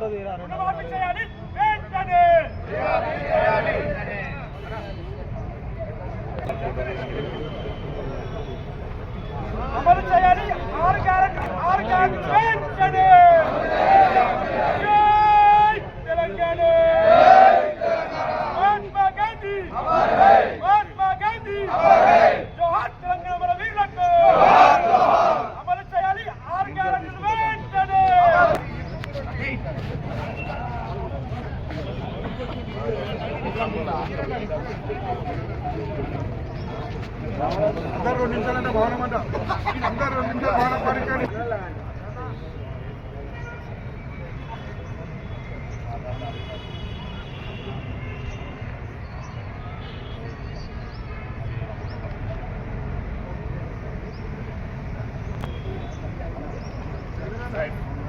రుణమాఫీ చేయాలి వెంటనే. అమలు చేయాలి 6 గ్యారెంటీలు వెంటనే. జై తెలంగాణ. మహాత్మా గాంధీ మహాత్మా గాంధీ జోహార్ తెలంగాణ మన వీరులకు. అమలు చేయాలి 6 గ్యారెంటీలు వెంటనే. అందరూ 2 నిమిషాలంటే భవనం అంట. అందరూ 2 నిమిషాలు భవనం పరికరి.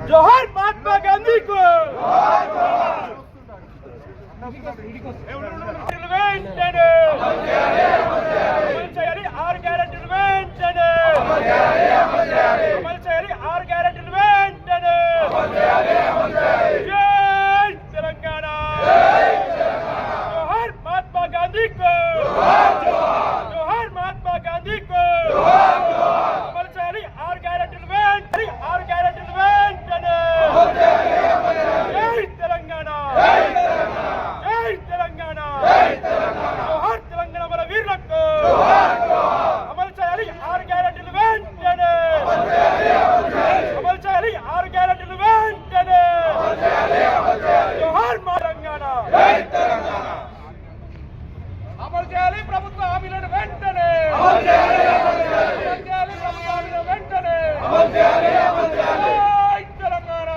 జోహార్ మహాత్మా గాంధీ కు. వెంటనే అమలు చేయాలి 6 గ్యారెంటీలు వెంటనే. అమలు చేయాలి 6 గ్యారెంటీలు వెంటనే. జై తెలంగాణ. జోహార్ మహాత్మా గాంధీ కు. జోహార్ మహాత్మా గాంధీ కు. అమలు చేయాలి 6 గ్యారెంటీలు వెంటనే. 6 గ్యారెంటీలు వెంటనే. జై తెలంగాణ. జై తెలంగాణ. జోహార్ తెలంగాణ మన వీరులకు. అమలు చేయాలి 6 గ్యారెంటీలు వెంటనే. అమలు చేయాలి 6 గ్యారెంటీలు వెంటనే. జోహార్ మా తెలంగాణ. అమలు చేయాలి ప్రభుత్వ హామీలను వెంటనే. అమలు చేయాలి ప్రభుత్వ హామీలను వెంటనే. జై తెలంగాణ.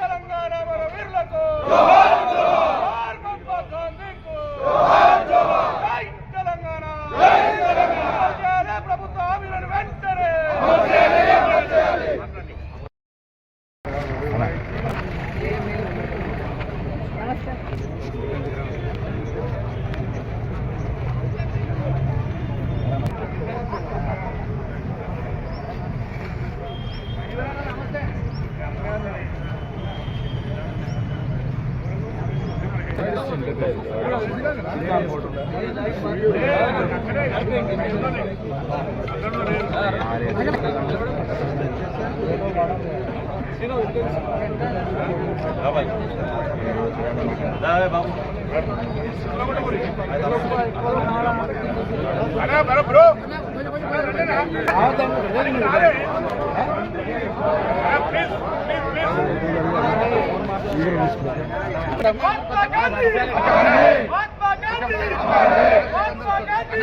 తెలంగాణ మన వీరులకు. జోహార్ మహాత్మా గాంధీకు. జై తెలంగాణ. అమలు చేయాలి ప్రభుత్వ హామీలను వెంటనే. మహాత్మా గాంధీ మహాత్మా గాంధీ మహాత్మా గాంధీ.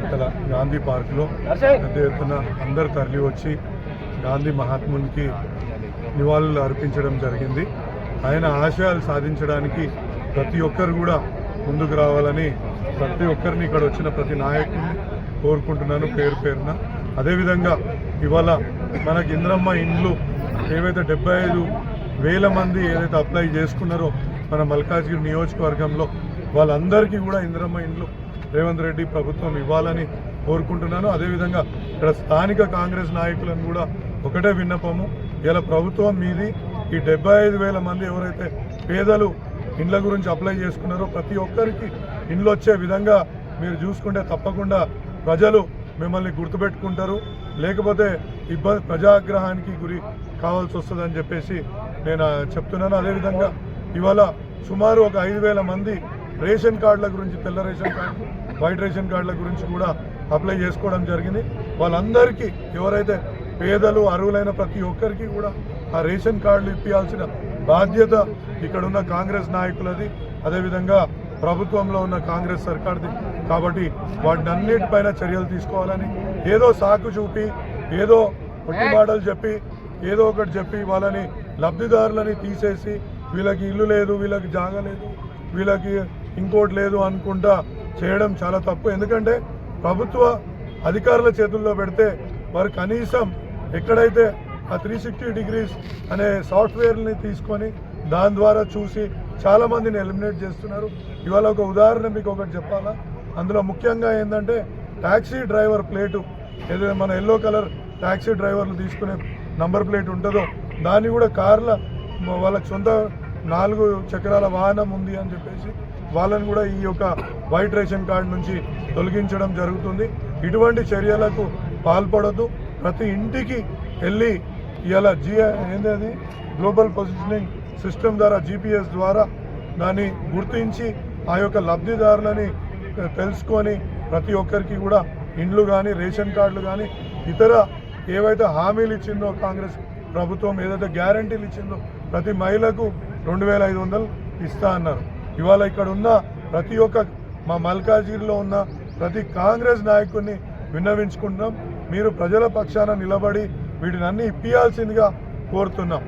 ఇక్కడ గాంధీ పార్క్లో పెద్ద ఎత్తున అందరు తరలి వచ్చి గాంధీ మహాత్మునికి నివాళులు అర్పించడం జరిగింది. ఆయన ఆశయాలు సాధించడానికి ప్రతి ఒక్కరు కూడా ముందుకు రావాలని ప్రతి ఒక్కరిని ఇక్కడ వచ్చిన ప్రతి నాయకుడిని కోరుకుంటున్నాను పేరు పేరున. అదేవిధంగా ఇవాళ మనకి ఇంద్రమ్మ ఇండ్లు ఏవైతే 75,000 మంది ఏదైతే అప్లై చేసుకున్నారో మన మల్కాజ్గిరి నియోజకవర్గంలో వాళ్ళందరికీ కూడా ఇంద్రమ్మ ఇండ్లు రేవంత్ రెడ్డి ప్రభుత్వం ఇవ్వాలని కోరుకుంటున్నాను. అదేవిధంగా ఇక్కడ స్థానిక కాంగ్రెస్ నాయకులను కూడా ఒకటే విన్నపము, ఇలా ప్రభుత్వం మీది ఈ 75,000 మంది ఎవరైతే పేదలు ఇండ్ల గురించి అప్లై చేసుకున్నారో ప్రతి ఒక్కరికి ఇండ్లు వచ్చే విధంగా మీరు చూసుకుంటే తప్పకుండా ప్రజలు మిమ్మల్ని గుర్తుపెట్టుకుంటారు, లేకపోతే ఇబ్బంది ప్రజాగ్రహానికి గురి కావాల్సి వస్తుందని చెప్పేసి నేను చెప్తున్నాను. అదేవిధంగా ఇవాళ సుమారు ఒక 5,000 మంది రేషన్ కార్డుల గురించి, తెల్ల రేషన్ కార్డు, వైట్ రేషన్ కార్డుల గురించి కూడా అప్లై చేసుకోవడం జరిగింది. వాళ్ళందరికీ ఎవరైతే పేదలు అర్హులైన ప్రతి ఒక్కరికి కూడా ఆ రేషన్ కార్డులు ఇప్పించాల్సిన బాధ్యత ఇక్కడ ఉన్న కాంగ్రెస్ నాయకులది, అదేవిధంగా ప్రభుత్వంలో ఉన్న కాంగ్రెస్ సర్కార్ది. కాబట్టి వాటిని అన్నిటిపైన చర్యలు తీసుకోవాలని, ఏదో సాకు చూపి ఏదో ఒట్టిమాటలు చెప్పి ఏదో ఒకటి చెప్పి వాళ్ళని లబ్ధిదారులని తీసేసి వీళ్ళకి ఇల్లు లేదు, వీళ్ళకి జాగా లేదు, వీళ్ళకి ఇంకోటి లేదు అనుకుంటా చేయడం చాలా తప్పు. ఎందుకంటే ప్రభుత్వ అధికారుల చేతుల్లో పెడితే వారు కనీసం ఎక్కడైతే ఆ 360 డిగ్రీస్ అనే సాఫ్ట్వేర్ని తీసుకొని దాని ద్వారా చూసి చాలామందిని ఎలిమినేట్ చేస్తున్నారు. ఇవాళ ఒక ఉదాహరణ మీకు ఒకటి చెప్పాలా, అందులో ముఖ్యంగా ఏంటంటే ట్యాక్సీ డ్రైవర్ ప్లేటు ఏదైతే మన ఎల్లో కలర్ ట్యాక్సీ డ్రైవర్లు తీసుకునే నంబర్ ప్లేట్ ఉంటుందో దాన్ని కూడా కార్ల వాళ్ళకి సొంత 4 చక్రాల వాహనం ఉంది అని చెప్పేసి వాళ్ళని కూడా ఈ యొక్క వైట్ రేషన్ కార్డు నుంచి తొలగించడం జరుగుతుంది. ఇటువంటి చర్యలకు పాల్పడద్దు. ప్రతి ఇంటికి వెళ్ళి ఇలా ఏంటది గ్లోబల్ పొజిషనింగ్ సిస్టమ్ ద్వారా GPS ద్వారా దాన్ని గుర్తించి ఆ యొక్క లబ్ధిదారులని తెలుసుకొని ప్రతి ఒక్కరికి కూడా ఇండ్లు కానీ రేషన్ కార్డులు కానీ ఇతర ఏవైతే హామీలు ఇచ్చిందో కాంగ్రెస్ ప్రభుత్వం, ఏదైతే గ్యారంటీలు ఇచ్చిందో ప్రతి మహిళకు 2500 ఇస్తా అన్నారు. ఇవాళ ఇక్కడ ఉన్న ప్రతి ఒక్క మా మల్కాజ్గిరిలో ఉన్న ప్రతి కాంగ్రెస్ నాయకుడిని విన్నవించుకుంటున్నాం, మీరు ప్రజల పక్షాన నిలబడి వీటిని అన్ని ఇప్పియాల్సిందిగా కోరుతున్నాం.